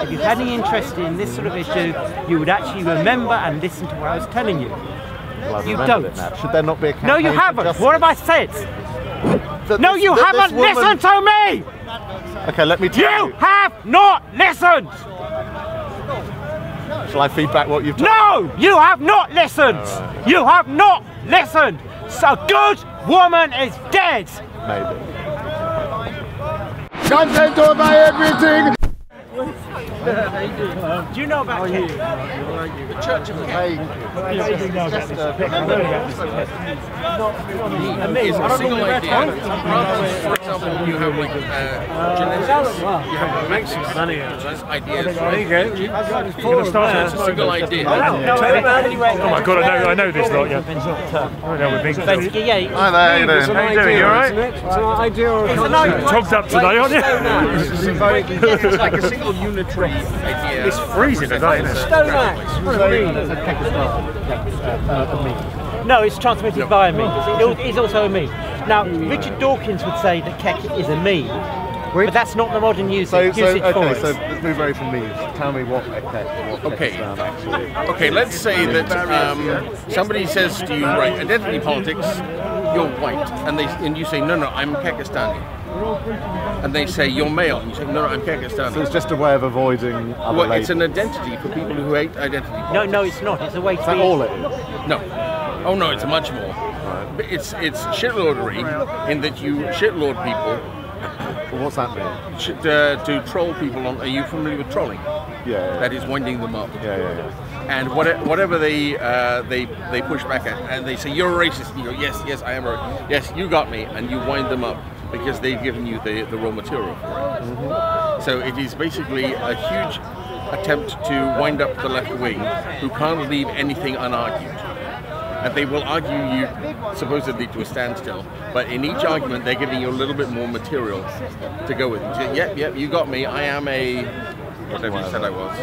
if you had any interest in this sort of issue, you would actually remember and listen to what I was telling you. Well, you don't. It now. Should there not be a campaign? No, you haven't. What have I said? No, you haven't listened to me! Okay, let me tell you. You have not listened! Shall I feedback what you've told? No! You have not listened! Right. You have not listened! So a good woman is dead! Maybe. Content over everything! Do you know about the Church of It's a single idea. Rather than, for example, you have like genetics, you have Marxist, which is ideas. There you go. It's a single idea. Oh my god, I know this lot, yeah. I know we're being Hi there, how you doing? You alright? It's an idea. Togged up today, aren't you? It's like a single unitary idea. It's freezing today, isn't it? No, it's transmitted by me. It's also a me. Now, Richard Dawkins would say that Kek is a me, but that's not the modern usage for it. So let's move away from me. Tell me what Kekistan actually is. Okay, let's say that somebody says to you, right, identity politics, you're white, and you say, no, I'm Kekistani. And they say, you're male, and you say, no, I'm Kekistani. So it's just a way of avoiding other Well, it's an identity for people who hate identity politics. No, it's not. It's a way to be... all it is? No. Oh no, it's much more. Right. It's shitlordery in that you shitlord people. Well, what's that mean? To troll people on. Are you familiar with trolling? Yeah. That is winding them up. Yeah. And whatever they push back at, and they say you're a racist. And you go, yes, I am a racist. Yes, you got me, and you wind them up because they've given you the raw material for it. Mm-hmm. So it is basically a huge attempt to wind up the left wing, who can't leave anything unargued. And they will argue you supposedly to a standstill, but in each argument they're giving you a little bit more material to go with. You say, yep, you got me, I am a whatever you said I was,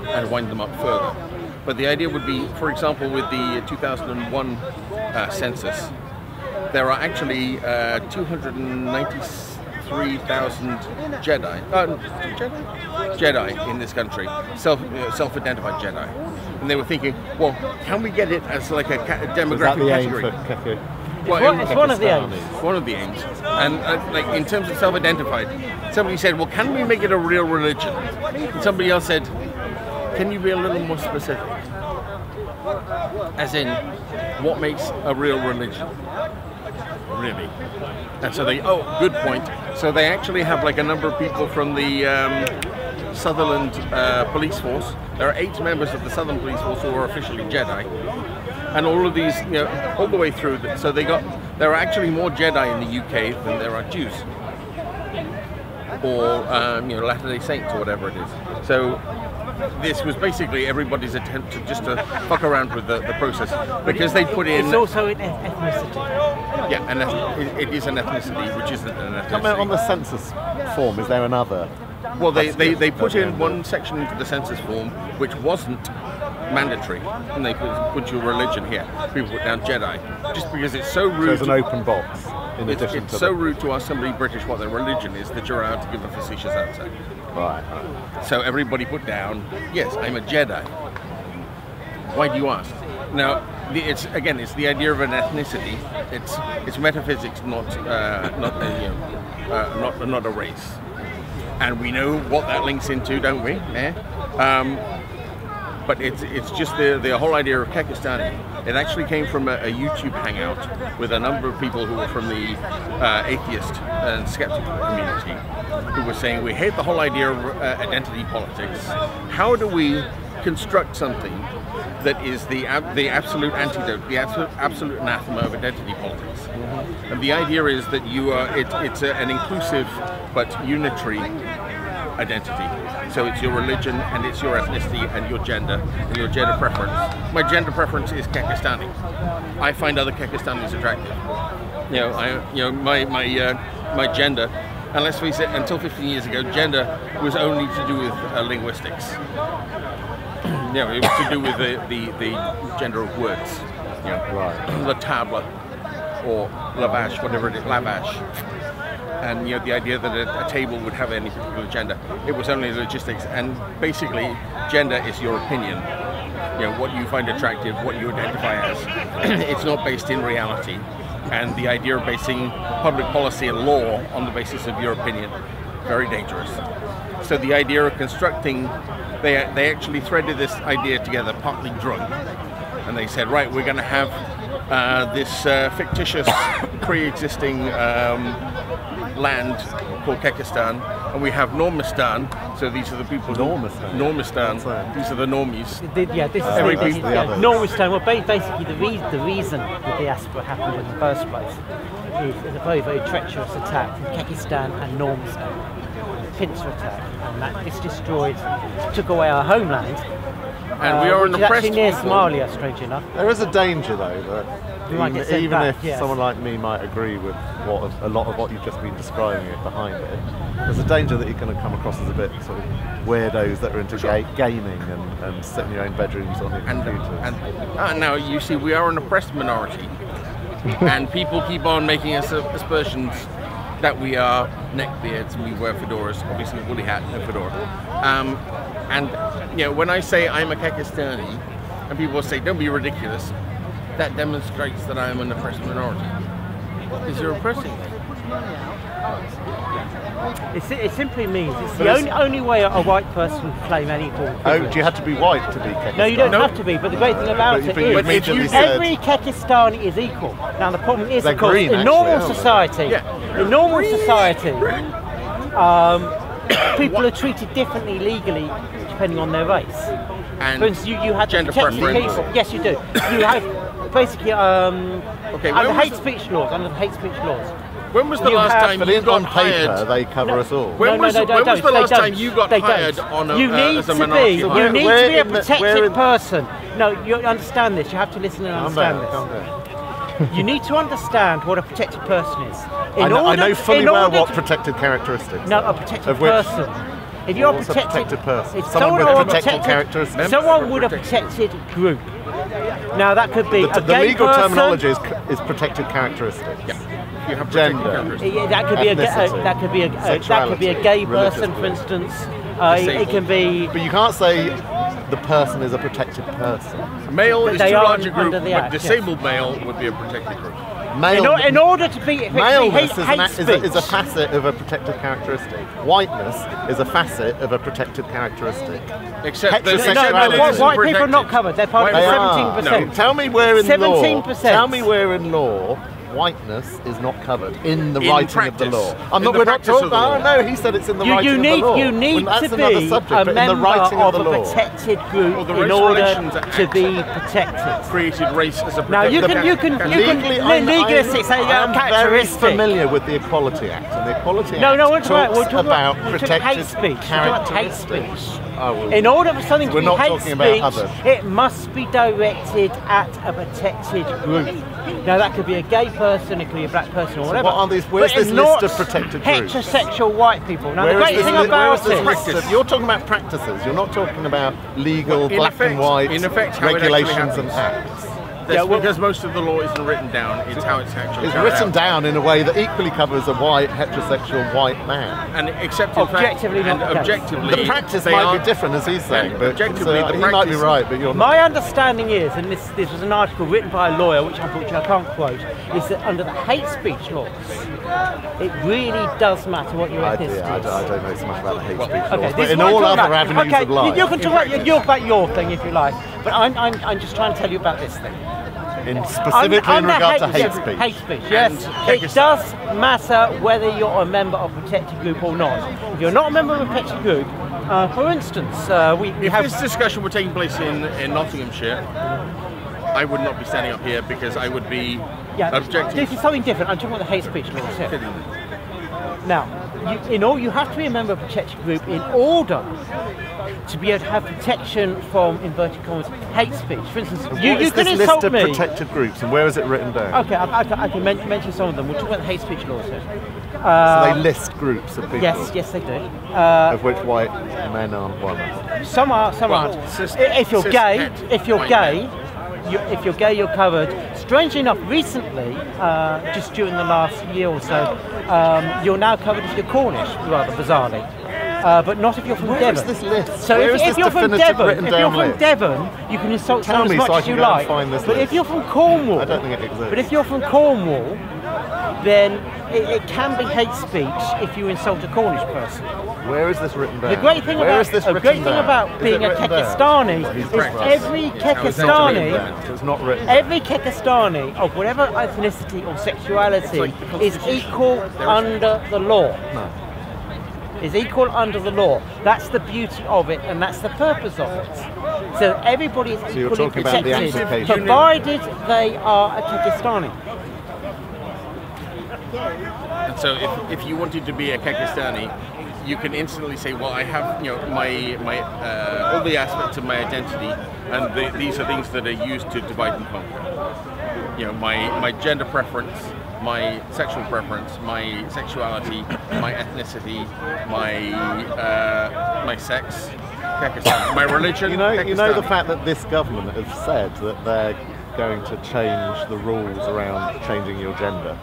and wind them up further. But the idea would be, for example, with the 2001 census, there are actually 293,000 Jedi in this country, self-identified Jedi. And they were thinking, well, can we get it as like a demographic category? Well, it's one of the aims. One of the aims. And like in terms of self-identified, somebody said, well, can we make it a real religion? And somebody else said, can you be a little more specific? As in, what makes a real religion? Really? And so they, good point. So they actually have like a number of people from the Sutherland police force. There are 8 members of the Southern Police Force who are officially Jedi, and all of these, all the way through. So there are actually more Jedi in the UK than there are Jews, or Latter-day Saints, or whatever it is. So this was basically everybody's attempt to fuck around with the process, because they put in. It's also an ethnicity. Yeah, and it is an ethnicity, which isn't an ethnicity. Come out on the census form. Is there another? Well, they put in one section into the census form which wasn't mandatory, and they put your religion here. People put down Jedi, just because it's so rude. So there's an open box. It's so rude to ask somebody British what their religion is that you're allowed to give a facetious answer. Right. So everybody put down, yes, I'm a Jedi. Why do you ask? Now, it's the idea of an ethnicity. It's metaphysics, not a race. And we know what that links into, don't we? But it's just the whole idea of Kekistani. It actually came from a YouTube hangout with a number of people who were from the atheist and skeptical community, who were saying, we hate the whole idea of identity politics. How do we construct something that is the absolute antidote, the absolute anathema of identity politics? Mm-hmm. And the idea is that it's an inclusive but unitary identity. So it's your religion, and it's your ethnicity, and your gender, and your gender preference. My gender preference is Kekistani. I find other Kekistanis attractive. My gender, and let's face it, until 15 years ago, gender was only to do with linguistics. It was to do with the gender of words. Le table, or lavash, whatever it is, lavash. and the idea that a table would have any particular gender. It was only logistics, and basically gender is your opinion. What you find attractive, what you identify as. It's not based in reality, and the idea of basing public policy and law on the basis of your opinion, very dangerous. So the idea of constructing, they actually threaded this idea together, partly drunk, and they said, right, we're going to have this fictitious pre-existing land called Kekistan, and we have Normistan, so these are the people Normistan, these are the normies. This is Normistan. Well, basically the reason the diaspora happened in the first place is a very, very treacherous attack from Kekistan and Normistan, a pincer attack, and this took away our homeland. And we are an oppressed actually near people. Somalia, strangely enough. There is a danger, though, that even if yes. someone like me might agree with a lot of what you've just been describing behind it, there's a danger that you're going to come across as a bit sort of weirdos that are into gaming and sit in your own bedrooms on your computers. And now, you see, we are an oppressed minority, and people keep on making aspersions that we are neckbeards and we wear fedoras, obviously woolly hat and fedora. And when I say I'm a Kekistani, and people say, don't be ridiculous, that demonstrates that I am an oppressed minority. Because you're oppressing me. It simply means it's the only way a white person can claim any form of privilege. Oh, do you have to be white to be Kekistani? No, you don't have to be, but the great thing about it is every Kekistani is equal. Now the problem is, of course, in normal society, people are treated differently legally depending on their race. And for instance, you had gender protected preference. people. Yes, you do. You have basically under the hate speech laws. When was the last time you got on paper, hired? they cover us all. When was the last time you got hired on as a minority? You need to be a protected person. No, you understand this. You have to listen and understand this. You need to understand what a protected person is. I know fully well what protected characteristics. No, a protected person. If you're a protected person, it's someone with protected characteristics. Someone with a protected group. Now that could be the legal terminology is protected characteristics. Yeah. You have gender. That could be a gay person, for instance. It can be. But you can't say the person is a protected person. Male is too large a group, but disabled male would be a protected group. In order to be maleness is a facet of a protected characteristic. Whiteness is a facet of a protected characteristic. Except white people are not covered. They're part of 17%. No. Tell me where in 17%. law. Tell me where in law whiteness is not covered in the writing of the law. We're not talking. Oh no, he said it's in the writing of the law. You need to be a member of a protected group in order to be protected. Created race as a protected. Now you can legally say I'm very familiar with the Equality Act, and the Equality Act talks about protected hate speech. Hate speech. Oh, in order for something to be hate speech, it must be directed at a protected group. Now that could be a gay person, it could be a black person, or whatever. What are these? Where's this list of protected groups? Heterosexual white people. Now the great thing about it, you're talking about practices. You're not talking about legal black and white regulations and acts. Because most of the law isn't written down, it's how it's actually written down in a way that equally covers a white, heterosexual white man. And objectively, the practice might be different, as he's saying, but he might be right, but you're not. My understanding is, and this was an article written by a lawyer, which unfortunately I can't quote, is that under the hate speech laws, it really does matter what your ethnicity is. I don't know so much about the hate speech laws, but in all other avenues of life. You can talk about your thing if you like, but I'm just trying to tell you about this thing. Specifically in regard to hate speech. Hate speech, yes. It does matter whether you're a member of a protected group or not. If you're not a member of a protected group, for instance, if this discussion were taking place in Nottinghamshire, I would not be standing up here because I would be objecting. This is something different. I'm talking about the hate speech laws here. Now, you have to be a member of a protected group in order to be able to have protection from, inverted commas, hate speech. For instance, you can insult me. List of protected groups, and where is it written down? Okay, I can mention some of them. We'll talk about the hate speech laws here. So they list groups of people. Yes, they do. Of which white men aren't one. Some aren't. If you're gay, you're covered strangely enough, recently, just during the last year or so, you're now covered if you're Cornish, rather bizarrely. But not if you're from Devon. Where is this list? So Where is if this you're from definitive Devon, written if down you're from list? Devon, you can insult Tell someone me as so much I as can you go and like. find this But list. if you're from Cornwall, I don't think it exists. but if you're from Cornwall, then it can be hate speech if you insult a Cornish person. Where is this written down? The great thing Where is this about written down? Is being it a written down? Kekistani is every It's not written Kekistani. down, so it's not written. Every Kekistani of whatever ethnicity or sexuality is equal under the law. Is equal under the law. That's the beauty of it, and that's the purpose of it. So everybody is you're equally talking about the protected, application. provided they are a Kekistani. And so if you wanted to be a Kekistani, you can instantly say, well, I have my all the aspects of my identity, and these are things that are used to divide and conquer. My gender preference, my sexual preference, my sexuality, my ethnicity, my sex, Kekistani, my religion. You know the Kekistani. fact that this government has said that they're going to change the rules around changing your gender.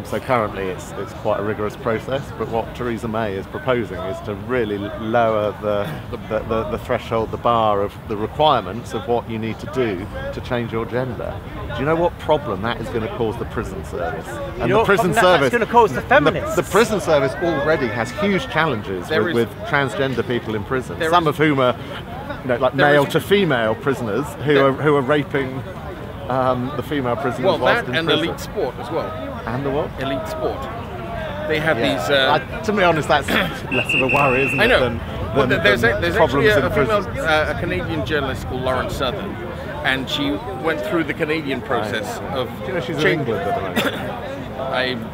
So currently it's quite a rigorous process, but what Theresa May is proposing is to really lower the threshold, the bar of the requirements of what you need to do to change your gender. Do you know what problem that is going to cause the prison service? And the prison service that's going to cause the feminists. The prison service already has huge challenges with transgender people in prison, some of whom are like male to female prisoners who are raping the female prisoners. Well, whilst that in and prison. elite sport as well. And the what? Elite sport. They have these. To be honest, that's less of a worry, isn't it? I know. Than There's actually a female, prisons. a Canadian journalist called Lauren Southern, and she went through the Canadian process of. Do you know she's in England at the moment?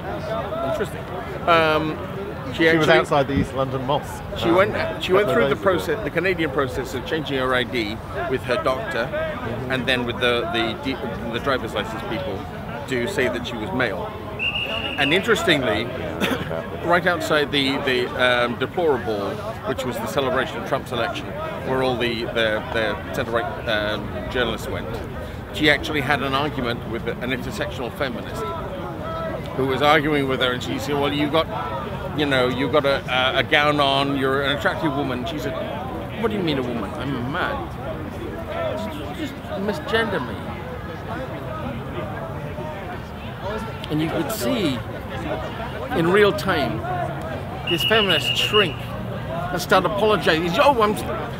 Interesting. She was outside the East London Mosque. She went through the Canadian process of changing her ID with her doctor, and then with the driver's license people to say that she was male. And interestingly, right outside the deplorable, which was the celebration of Trump's election, where all the centre-right journalists went, she actually had an argument with an intersectional feminist who was arguing with her, and she said, "Well, you've got a gown on. You're an attractive woman." She said, "What do you mean a woman? I'm a man. Just misgender me." And you could see in real time this feminist shrink and start apologizing. "Oh,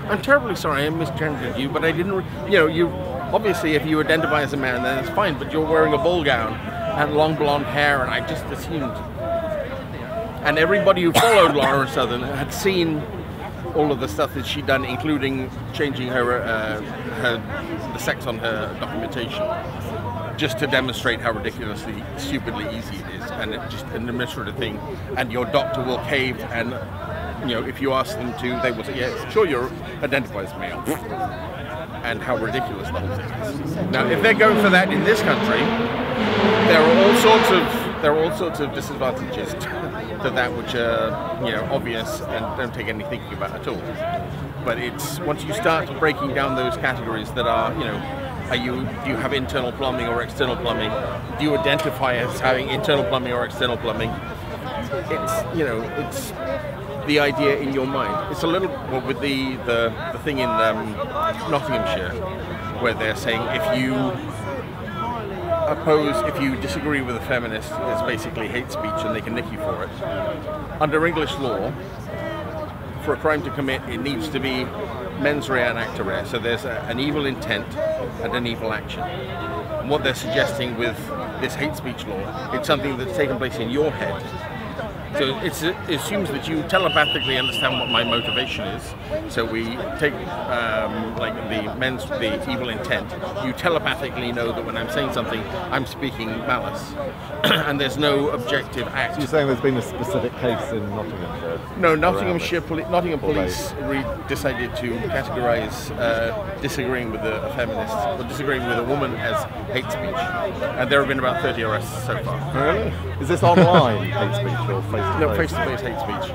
I'm terribly sorry. I misgendered you, but I didn't. You obviously, if you identify as a man, then it's fine. But you're wearing a ball gown and long blonde hair, and I just assumed." And everybody who followed Lauren Southern had seen all of the stuff that she'd done, including changing the sex on her documentation, just to demonstrate how ridiculously, stupidly easy it is, and it's just an administrative thing. And your doctor will cave, and if you ask them to, they will say, "Yes, sure, you're identified as male." And how ridiculous the whole thing is. Now, if they're going for that in this country, there are all sorts of disadvantages to that which are obvious and don't take any thinking about at all. But it's once you start breaking down those categories that are do you have internal plumbing or external plumbing? Do you identify as having internal plumbing or external plumbing? It's the idea in your mind. It's a little with the thing in Nottinghamshire where they're saying if you disagree with a feminist, it's basically hate speech and they can nick you for it. Under English law, for a crime to commit, it needs to be mens rea and acta rea. So there's an evil intent and an evil action. And what they're suggesting with this hate speech law, it's something that's taken place in your head. So it assumes that you telepathically understand what my motivation is. So we take the evil intent. You telepathically know that when I'm saying something, I'm speaking malice, and there's no objective act. So you're saying there's been a specific case in Nottinghamshire? No, Nottingham police decided to categorise disagreeing with a feminist or disagreeing with a woman as hate speech, and there have been about 30 arrests so far. Really? Is this online hate speech or Facebook? face-to-face? No, face-to-face hate speech.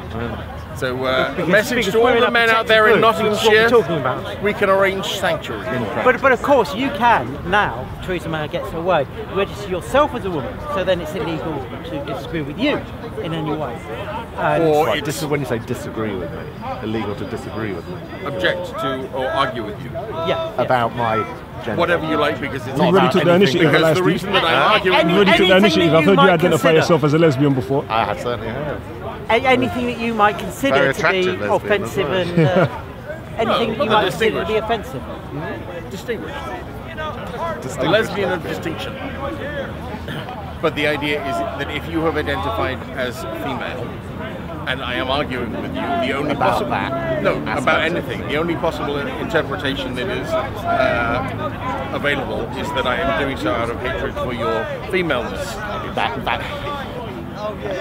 So, Because- message because to all we're in the a men out there in protected group, Nottinghamshire, that's what we're talking about. we can arrange sanctuary. But of course you can now, Theresa May gets her way, register yourself as a woman, so then it's illegal to disagree with you in any way. Or Right, it's when you say disagree with me, illegal to disagree with me object to or argue with you. yeah. about my gender. Whatever you like, because it's Not not really about took the anything. initiative because last the week. reason that I'm arguing You already took the Anything initiative. that I've you heard you might identify consider. yourself as a lesbian before. I have certainly heard. Anything that you might consider Very to be attractive lesbian offensive as and anything that you No, might consider to be distinguished. offensive. distinguished. A Distinguished. lesbian of distinction. But the idea is that if you have identified as female, and I am arguing with you, the only About possible that no aspect about of anything, the only possible interpretation that is available is that I am doing so out of hatred for your femaleness. That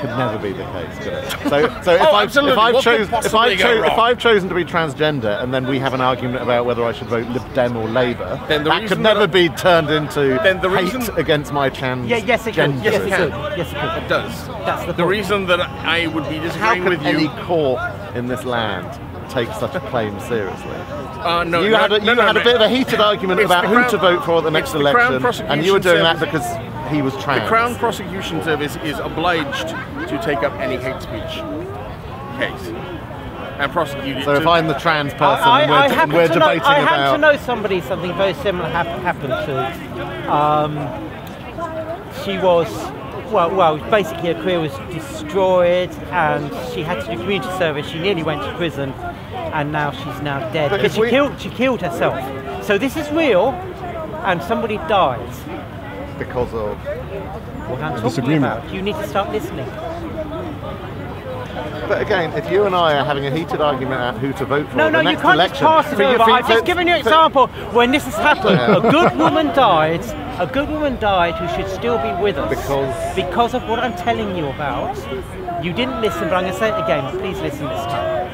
could never be the case, could it? So if, Oh, I've, absolutely. if, I've What could chose, if, possibly I've go cho- wrong? if I've chosen to be transgender and then we have an argument about whether I should vote Lib Dem or Labour, Then the that reason could never that be turned into Then the hate reason- against my trans Yeah, yes it could. gender. Yes it can. could. Yes it could. It does. That's the The point. reason that I would be How disagreeing can with any you. court in this land take such a claim seriously? No, You no, had a, no, you no, had a no. bit of a heated argument It's about the who Crown- to vote for at the next it's the Crown election, and you were doing that Prosecution because he was trans. The Crown Prosecution Service is obliged to take up any hate speech case and prosecute it. So if to- I'm the trans person, I and happen we're to know, debating I happen about. to know something very similar happened to. She was, well, basically her career was destroyed, and she had to do community service. She nearly went to prison, and now she's now dead But because if we- she killed herself. So this is real, and somebody died. Because of What I'm talking Disagreement. about. You need to start listening. But again, if you and I are having a heated argument about who to vote for No, at the you next can't election, just pass it for you- over. for- I've just for- given you an for- example when this has happened. Yeah. A good woman died. A good woman died who should still be with us. Because of what I'm telling you about. You didn't listen, but I'm going to say it again. Please listen this time.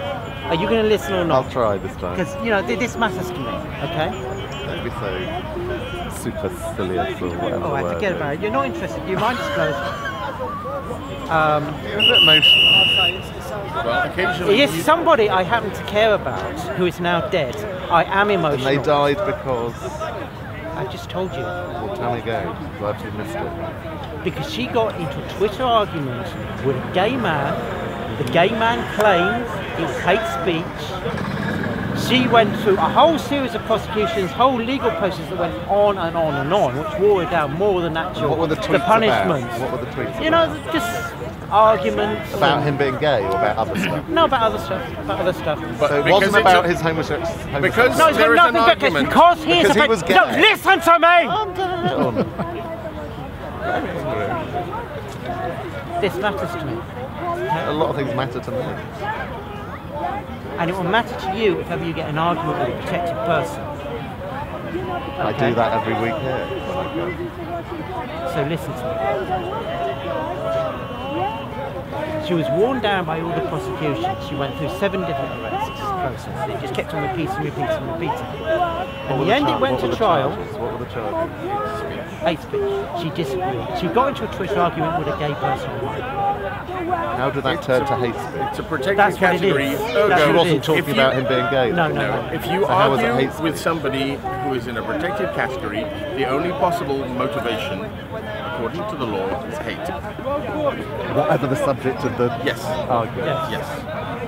Are you going to listen or I'll not? try this time. Because, this matters to me, okay? Don't be so supercilious or whatever. Oh, I word forget it about is. it. You're not interested. You mind just close. You're a bit emotional. well, occasionally. He is somebody I happen to care about who is now dead. I am And emotional. they died because. I just told you. Well, tell me again. I've actually missed it. Because she got into a Twitter argument with a gay man. The gay man claimed it was hate speech. She went through a whole series of prosecutions, whole legal process that went on and on and on, which wore her down more than actual. What were the tweets punishments. about? What were the tweets You about? know, just arguments. About him being gay or about other stuff? No, about other stuff. About other stuff. But So it because wasn't it's about a- his homosexuality. Because- No, it's there got is an nothing but this argument. because he is Because he a was gay. No, listen to me! This matters to me. A lot of things matter to me. And it will matter to you if ever you get an argument with a protected person. I Okay. do that every week here. So listen to me. She was worn down by all the prosecutions. She went through 7 different arrests process. It just kept on repeating. In the end, it went to trial. What were the charges? Hate speech. She disagreed. She got into a Twitter argument with a gay person. How did that turn to hate speech? It's a protected That's what it category. is. Ergo, That's She what it wasn't is. talking If you- about him being gay. No. If you So how was it argue hate with speech? somebody who is in a protected category, the only possible motivation, according to the law, is hate. Whatever the subject of the Yes. argument. Yes.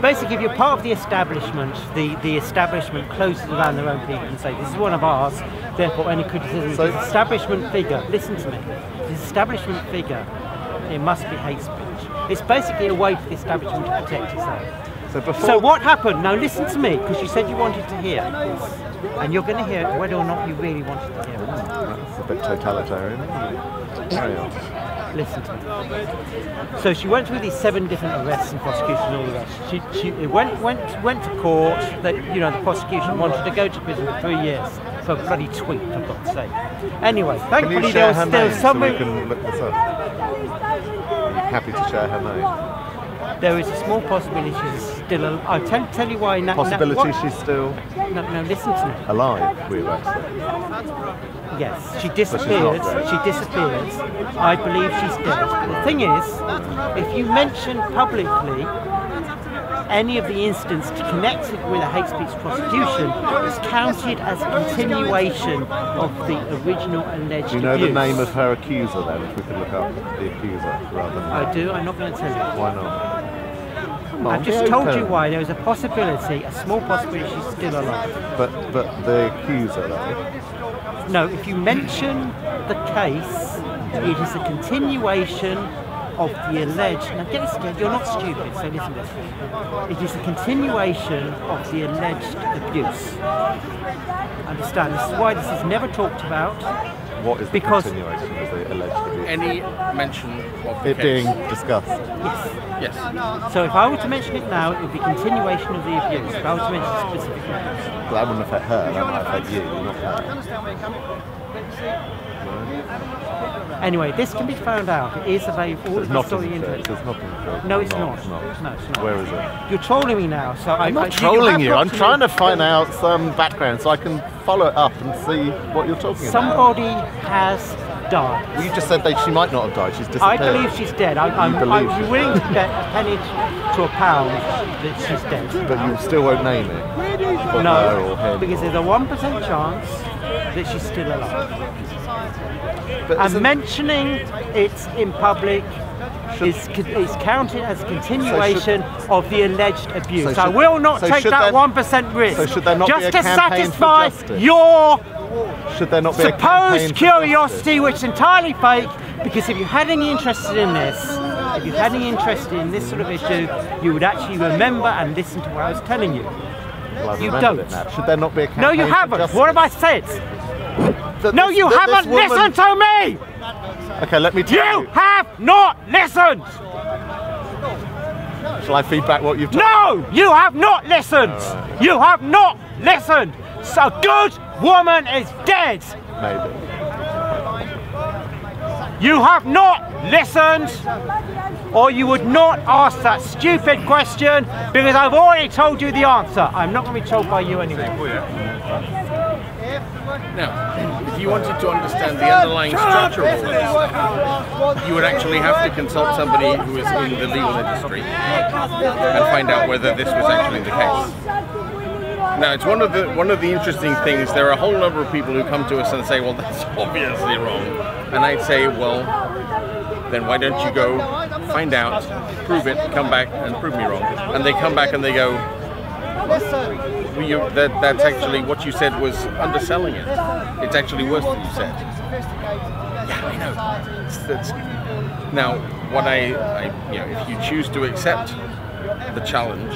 Basically, if you're part of the establishment, the establishment closes around their own people and say, this is one of ours, therefore any criticism of So- this establishment figure, listen to me, this establishment figure, it must be hate speech. It's basically a way for the establishment to protect itself. So before So what happened? Now listen to me, because you said you wanted to hear this, and you're going to hear it whether or not you really wanted to hear it. That's a bit totalitarian, isn't it? Carry on. Listen to me. So she went through these 7 different arrests and prosecution and all the rest. She went to court. That the prosecution wanted to go to prison for 3 years for a bloody tweet, for God's sake. Anyway, Can thankfully you there share was her name still some. so we can look this up? Are you happy to share her name? There is a small possibility she's still. I'll tell you why. Possibility she's still No, listen to me. alive. We were actually. Yes, she disappeared. She disappeared. I believe she's dead. The thing is, if you mention publicly any of the incidents connected with a hate speech prosecution, it's counted as a continuation of the original alleged abuse. Do you know the name of her accuser then, if we could look up the accuser rather than... I do, I'm not going to tell you. Why not? Come on, I've just told you why. There is a possibility, a small possibility she's still alive. But the accuser though? No, if you mention the case, it is a continuation of the alleged... Now get this straight, you're not stupid, so listen to this. It is a continuation of the alleged abuse. Understand, this is why this is never talked about. What is the continuation of the alleged abuse? Any mention of the it case. being discussed? Yes. Yes. So if I were to mention it now, it would be continuation of the abuse. If I were to mention it specifically. But that wouldn't affect her, that might affect you, not her. Anyway, this can be found out. It is available. All of this on the internet. There's nothing to No, it's not. It's not. No, it's not. Where is it? You're trolling me now, so I'm not trolling you. I'm trying to find out some background so I can follow it up and see what you're talking about. Somebody has died. Well, you just said that she might not have died. She's disappeared. I believe she's dead. I'm willing to bet a penny to a pound that she's dead. But you still won't name it? For her No, or him because or... there's a 1% chance that she's still alive. But And mentioning it in public is counted as a continuation of the alleged abuse. So I will not take that 1% risk. So should there not just be a to campaign satisfy for justice? your Should there not be a campaign supposed for curiosity, which is entirely fake. Because if you had any interest in this, sort of issue, you would actually remember and listen to what I was telling you. Well, I've You remembered don't. it now. Should there not be a campaign No, you for haven't. justice? What have I said? No, you that haven't this woman- listened to me! Okay, let me tell you. You have not listened! Shall I feedback what you've told? No! You have not listened! Right. You have not listened! So a good woman is dead! Maybe. You have not listened! Or you would not ask that stupid question because I've already told you the answer. I'm not going to be told by you anyway. Now, if you wanted to understand the underlying structure of all this, you would actually have to consult somebody who is in the legal industry and find out whether this was actually the case. Now, it's one of the interesting things. There are a whole number of people who come to us and say, "Well, that's obviously wrong," and I'd say, "Well, then why don't you go find out, prove it, come back and prove me wrong?" And they come back and they go, well, that's actually what you said was underselling it. It's actually worse than you said. Yeah, I know. Now, what if you choose to accept the challenge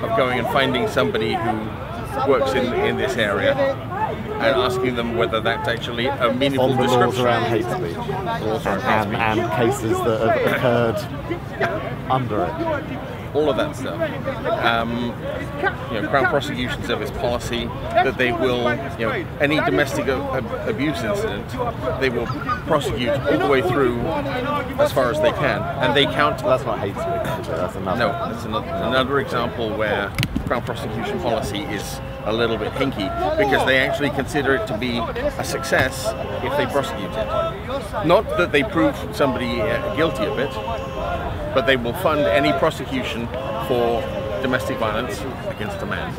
of going and finding somebody who works in this area and asking them whether that's actually a meaningful On the description. laws around hate speech. And cases that have occurred under it. All of that stuff. Crown Prosecution Service policy that they will, any domestic abuse incident, they will prosecute all the way through as far as they can, and they count. That's not hate speech, is it? That's another. No, that's another example where Crown Prosecution policy is a little bit hinky because they actually consider it to be a success if they prosecute it. Not that they prove somebody guilty of it, but they will fund any prosecution for domestic violence against a man.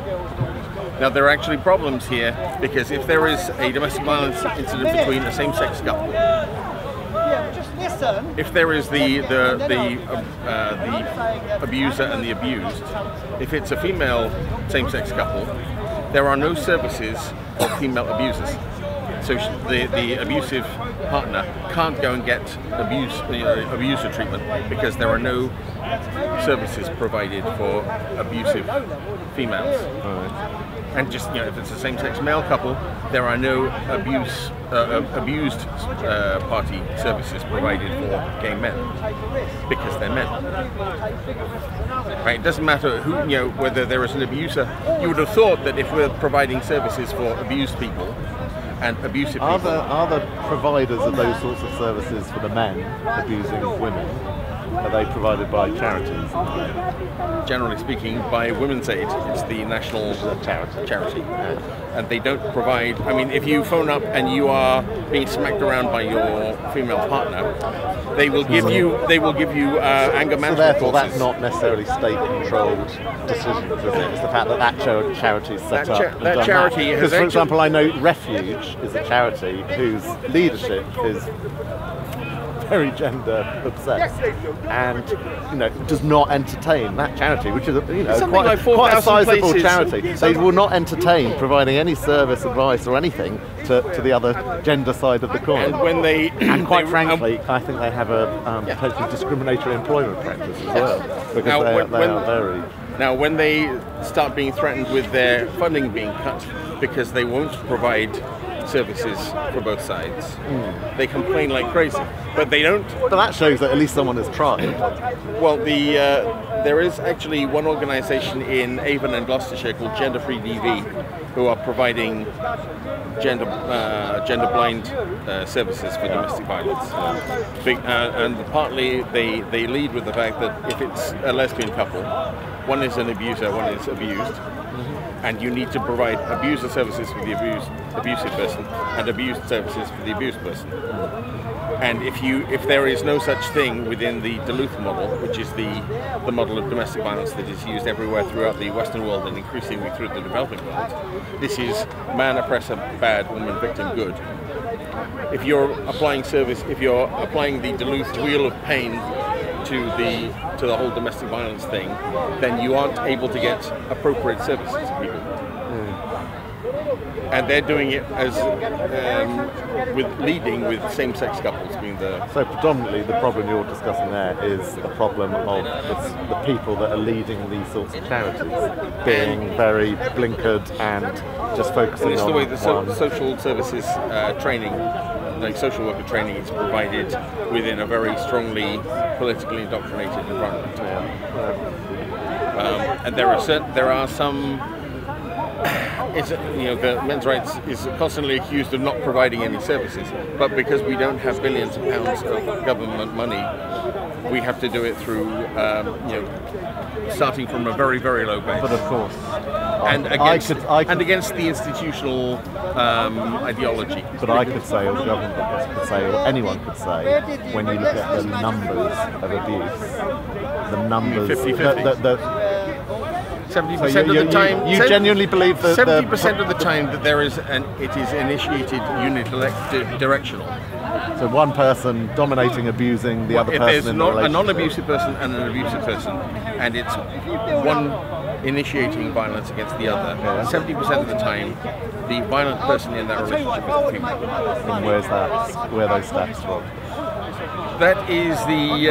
Now, there are actually problems here because if there is a domestic violence incident between a same-sex couple, if there is the abuser and the abused, if it's a female same-sex couple, there are no services for female abusers. So the abusive partner can't go and get abuser treatment because there are no services provided for abusive females. Right. And just if it's a same-sex male couple, there are no abused party services provided for gay men because they're men. Right? It doesn't matter who whether there is an abuser. You would have thought that if we're providing services for abused people and abusive people, Are the providers of those sorts of services for the men abusing women are they provided by charities? Generally speaking, by Women's Aid. It's the national charity. And they don't provide. I mean, if you phone up and you are being smacked around by your female partner, they will give you anger management. So therefore, courses. that's not necessarily state-controlled decisions, is it? It's the fact that charity is set up. That charity has because, for example, I know Refuge is a charity whose leadership is very gender obsessed, and does not entertain that charity, which is quite a sizable charity. They will not entertain providing any service, advice, or anything to the other gender side of the coin. And quite frankly, I think they have a potentially discriminatory employment practice as well, because they are very. Now, when they start being threatened with their funding being cut because they won't provide services for both sides, they complain like crazy, but they don't. But that shows that at least someone has tried. Well, there is actually one organisation in Avon and Gloucestershire called Gender Free DV, who are providing gender blind services for domestic violence. And partly they lead with the fact that if it's a lesbian couple, one is an abuser, one is abused. And you need to provide abuser services for the abusive person and abused services for the abused person. And if there is no such thing within the Duluth model, which is the model of domestic violence that is used everywhere throughout the Western world and increasingly through the developing world, this is man oppressor bad, woman victim good. If you're applying the Duluth wheel of pain to the whole domestic violence thing, then you aren't able to get appropriate services to people. And they're doing it as leading with same-sex couples being the. So predominantly, the problem you're discussing there is the problem of the people that are leading these sorts of charities being very blinkered and just focusing on. And it's the way the social services training. Like social worker training is provided within a very strongly politically indoctrinated environment. And there are some. The men's rights is constantly accused of not providing any services, but because we don't have billions of pounds of government money, we have to do it through, starting from a very, very low base. But of course, and against the institutional ideology. But I could say, or the government could say, or anyone could say, when you look at the numbers of abuse, the numbers 50-50. 70% of the time. You genuinely believe that 70% of the time that it is initiated unidirectional. So one person dominating, abusing the other person. If there's in the relationship. a non-abusive person and an abusive person, and it's one initiating violence against the other, 70% of the time, the violent person in that relationship is the female. And where are those stats from? That is the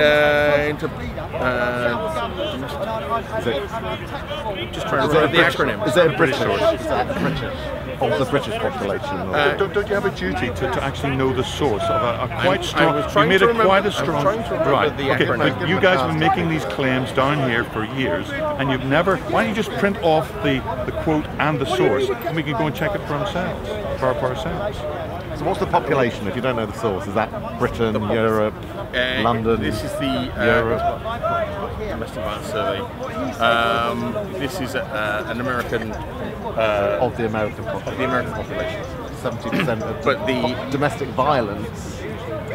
just trying to remember the acronym. Is it a British source? Is that British? Of the British population? Don't you have a duty to actually know the source of a quite strong? You made it quite a strong. Right. Okay. But you guys have been making these claims down here for years, and you've never. Why don't you just print off the quote and the source, and we can go and check it for ourselves. So what's the population, if you don't know the source? Is that Britain, Europe, London? This is the Europe. Domestic Violence Survey. This is an American... of the American population. Of the American population. 70% of domestic violence.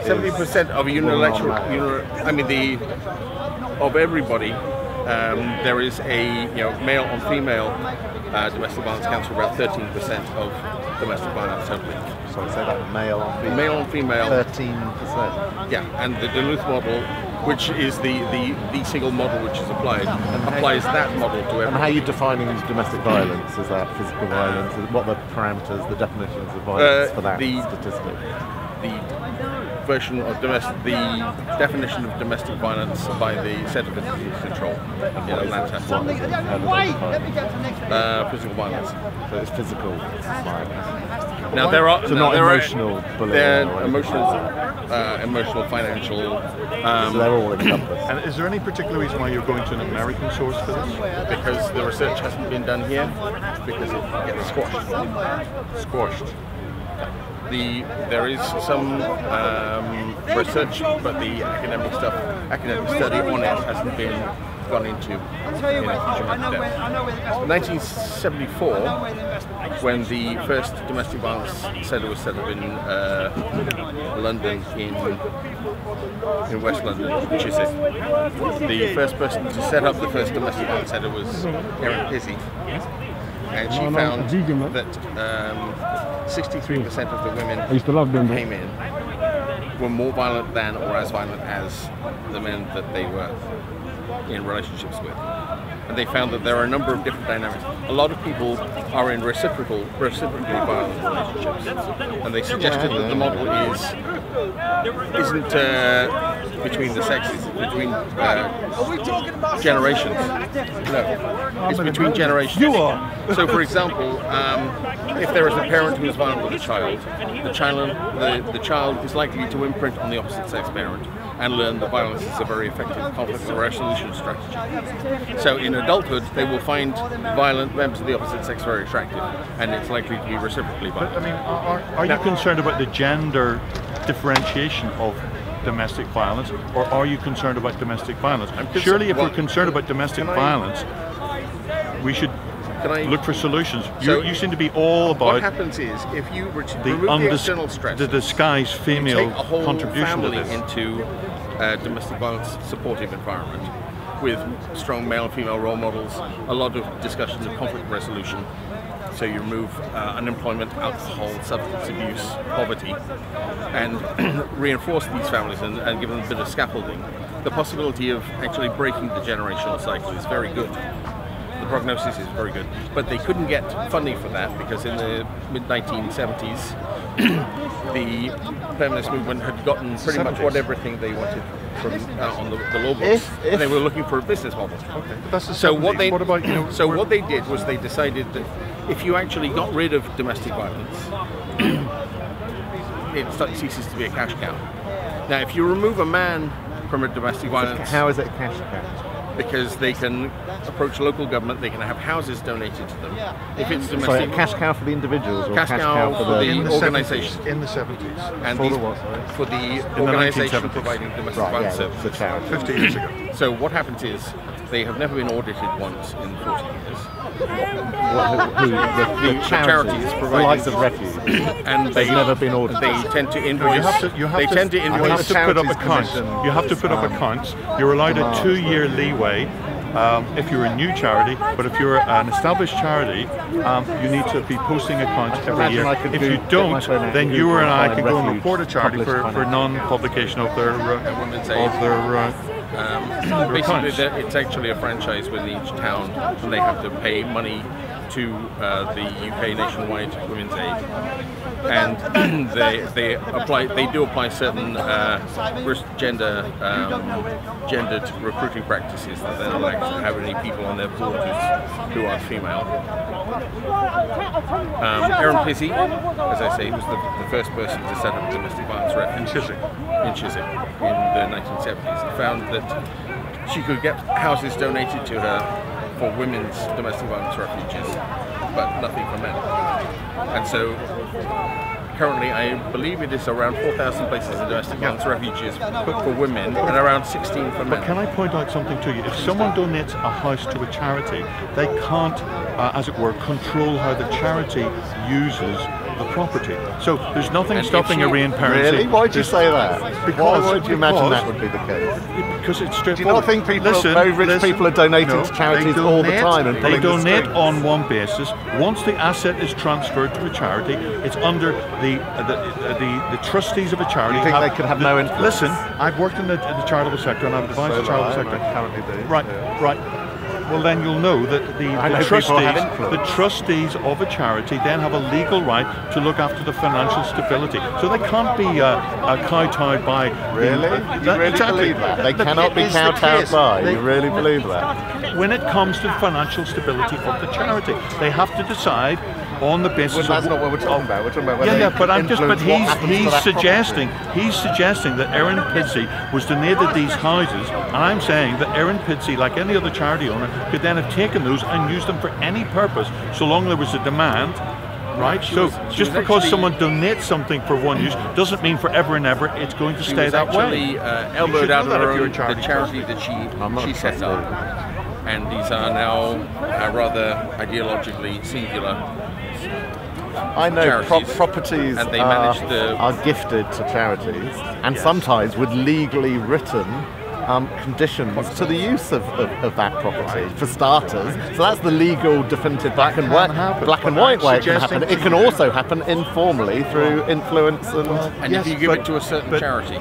70% of of everybody, there is a male on female domestic violence counts for about 13% of domestic violence totally. Sorry, say that, male on female. Male on female. 13%. Yeah, and the Duluth model, which is the single model which is applies that model to everyone. And how are you defining domestic violence? Is that physical violence? What are the parameters, the definitions of violence for that statistic? The definition of domestic violence by the Centre for Disease Control in Atlanta. Physical violence. So it's physical violence. Now there are emotional bullying. Emotional, financial. So they're all encompassed. And is there any particular reason why you're going to an American source for this? Because the research hasn't been done here. Because it gets squashed. Squashed. There is some research, but the academic study on it hasn't been gone into in a huge amount of depth. 1974, when the first domestic violence centre was set up in London, in West London, Chiswick. The first person to set up the first domestic violence centre was Erin Pizzi, and she found that 63% of the women who came in were more violent than or as violent as the men that they were in relationships with. And they found that there are a number of different dynamics. A lot of people are in reciprocally violent relationships, and they suggested that the model isn't between the sexes, it's between generations. No, it's between generations. You are. So, for example, if there is a parent who is violent with a child, the child is likely to imprint on the opposite sex parent and learn that violence is a very effective conflict resolution strategy. So in adulthood, they will find violent members of the opposite sex very attractive, and it's likely to be reciprocally violent. But, I mean, are you concerned about the gender differentiation of domestic violence, or are you concerned about domestic violence? Surely if we're concerned about domestic violence, we should look for solutions. You seem to be all about what happens is if you remove the external stress, the disguised female you take a whole contribution to family this into a domestic violence supportive environment with strong male and female role models, a lot of discussions of conflict resolution. So you remove unemployment, alcohol, substance abuse, poverty, and reinforce these families and give them a bit of scaffolding. The possibility of actually breaking the generational cycle is very good. The prognosis is very good, but they couldn't get funding for that because in the mid-1970s the feminist movement had gotten pretty much everything they wanted from on the law books, and they were looking for a business model. Okay, but that's the so what they what they did was they decided that if you actually got rid of domestic violence, it ceases to be a cash cow. Now, if you remove a man from a domestic violence, how is it a cash cow? Because they can approach local government, they can have houses donated to them. If it's domestic, sorry, cash cow for the individuals, or cash cow for the organisation in the 70s, and for the organisation providing domestic violence services. The charity. 50 years ago. So what happens is they have never been audited once in 40 years. The charities providing the likes of Refuge, and they've never been audited. They tend to invoice. You have to put up accounts. You have to put up accounts. You're allowed a 2-year leeway if you're a new charity, but if you're an established charity, you need to be posting accounts every year. If you don't, then you or I can go and report a charity for non-publication of their basically, it's actually a franchise within each town, and they have to pay money to the UK Nationwide Women's Aid, and they do apply certain gendered recruiting practices that they don't actually have any people on their board who are female. Erin Pizzi, as I say, was the first person to set up a domestic violence rep in Chiswick in the 1970s. Found that she could get houses donated to her for women's domestic violence refuges, but nothing for men. And so currently I believe it is around 4,000 places in domestic violence refuges for women and around 16 for men. But can I point out something to you? If someone donates a house to a charity, they can't, as it were, control how the charity uses the property. So there's nothing stopping Aryan parents. Really? Why do you say that? Why would you imagine that would be the case? Because it's straightforward. Do you not think very rich people are donating to charities all the time? And they donate on one basis. Once the asset is transferred to a charity, it's under the trustees of a charity. You think they could have no influence? Listen, I've worked in the charitable sector and I've advised the charitable sector. Currently do. Right. Well, then you'll know that the trustees of a charity then have a legal right to look after the financial stability. So they can't be kowtowed by. Really? You really believe that? They cannot be kowtowed by. You really believe that? When it comes to the financial stability of the charity, they have to decide on the basis of. That's not what we're talking about. We're talking about whether he's suggesting that Erin Pizzi was donated these houses, and I'm saying that Erin Pizzi, like any other charity owner, could then have taken those and used them for any purpose, so long there was a demand right? So just because someone donates something for one use doesn't mean forever and ever it's going to stay that way. She was actually elbowed out of her own, the charity that she set up, and these are now rather ideologically singular. I know properties and they manage are gifted to charities, and sometimes with legally written conditions to the use of that property, for starters. So that's the legal, definitive black and white way it can happen. It can also happen informally through influence and if you give it to a certain charity,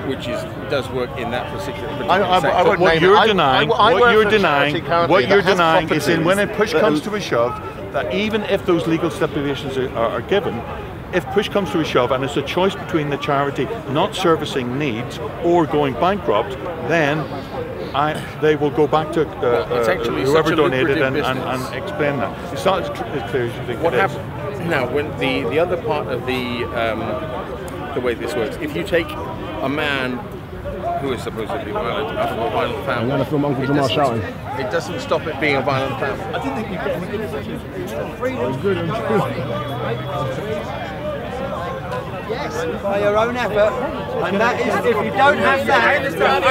which does work in that particular sector. What you're denying is in when a push comes to a shove, that even if those legal stipulations are given, if push comes to a shove and it's a choice between the charity not servicing needs or going bankrupt, then they will go back to whoever donated and explain that. It's not as clear as you think. What happens now when the other part of the way this works? If you take a man who is supposedly violent, from a violent family, I'm going to film Uncle Jamal shouting. It doesn't stop it being a violent family. I didn't think you get any good. It was good. Yes, by your own effort, and that is, if you don't have that, I understand.